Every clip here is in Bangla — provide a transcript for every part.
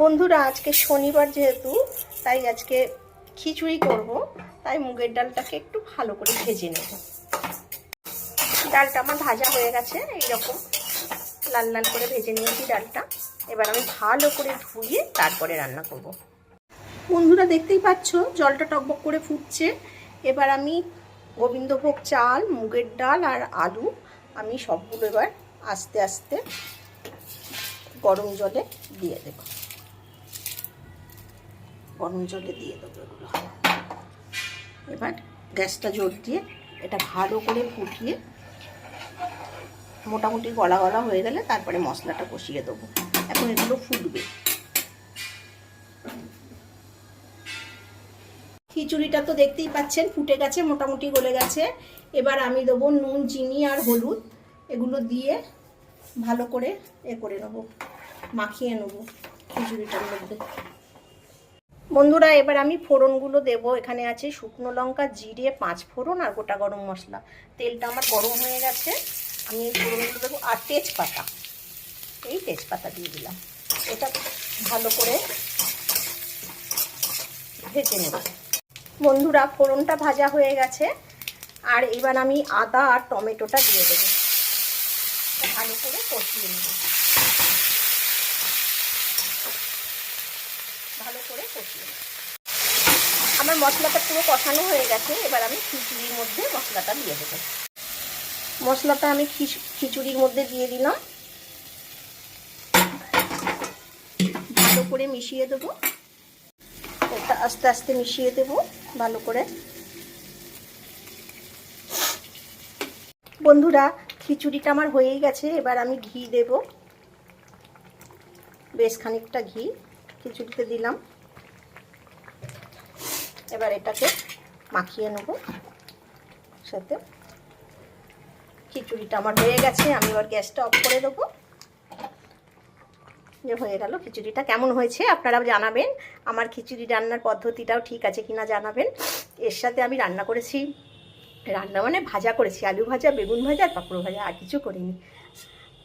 বন্ধুরা আজকে শনিবার যেহেতু তাই আজকে খিচুড়ি করব, তাই মুগের ডালটাকে একটু ভালো করে ভেজে নেব। ডালটা আমার ভাজা হয়ে গেছে, এইরকম লাল লাল করে ভেজে নিয়েছি ডালটা। এবার আমি ভালো করে ধুয়ে তারপরে রান্না করব। বন্ধুরা দেখতেই পাচ্ছ জলটা টকবক করে ফুটছে। এবার আমি গোবিন্দভোগ চাল, মুগের ডাল আর আলু আমি সবগুলো এবার আস্তে আস্তে গরম জলে দিয়ে দেব। গরম জলে দিয়ে দেবো এগুলো। এবার গ্যাসটা জোর দিয়ে এটা ভালো করে ফুটিয়ে মোটামুটি গলা গলা হয়ে গেলে তারপরে মশলাটা কষিয়ে দেবো। এখন এগুলো ফুটবে। খিচুড়িটা তো দেখতেই পাচ্ছেন ফুটে গেছে, মোটামুটি গলে গেছে। এবার আমি দেবো নুন, চিনি আর হলুদ, এগুলো দিয়ে ভালো করে করে নেবো, মাখিয়ে নেবো খিচুড়িটার মধ্যে। বন্ধুরা এবার আমি ফোড়নগুলো দেব। এখানে আছে শুকনো লঙ্কা, জিরে, 5 ফোড়ন আর গোটা গরম মশলা। তেলটা আমার গরম হয়ে গেছে, আমি এই ফোড়নগুলো দেবো। আর তেজপাতা, এই তেজপাতা দিয়ে দিলাম। এটা ভালো করে ভেজে নেব। বন্ধুরা ফোড়নটা ভাজা হয়ে গেছে, আর এবার আমি আদা আর টমেটোটা দিয়ে দেবো। ভালো করে কষিয়ে নেব, ভালো করে কষিয়ে নেব। আমার মশলাটা পুরো কষানো হয়ে গেছে। এবার আমি খিচুড়ির মধ্যে মশলাটা দিয়ে দেবো। মশলাটা আমি খিচুড়ির মধ্যে দিয়ে দিলাম, ভালো করে মিশিয়ে দেবো। এটা আস্তে আস্তে মিশিয়ে দেবো ভালো করে। বন্ধুরা খিচুড়িটা আমার হয়েই গেছে। এবার আমি ঘি দেব, বেশ খানিকটা ঘি খিচুড়িতে দিলাম। এবার এটাকে মাখিয়ে নেব সাথে। খিচুড়িটা আমার হয়ে গেছে, আমি এবার গ্যাসটা অফ করে দেবো। যে হয়ে গেল খিচুড়িটা। কেমন হয়েছে আপনারা জানাবেন। আমার খিচুড়ি রান্নার পদ্ধতিটাও ঠিক আছে কিনা জানাবেন। এর সাথে আমি রান্না করেছি, রান্না মানে ভাজা করেছি, আলু ভাজা, বেগুন ভাজা আর পাঁপড় ভাজা, আর কিছু করিনি।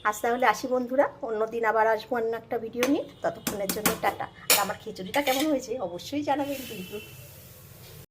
আজ তাহলে আসি বন্ধুরা, অন্যদিন আবার আসবো অন্য একটা ভিডিও নিয়ে। ততক্ষণের জন্য টাটা। আর আমার খিচুড়িটা কেমন হয়েছে অবশ্যই জানাবেন কিন্তু।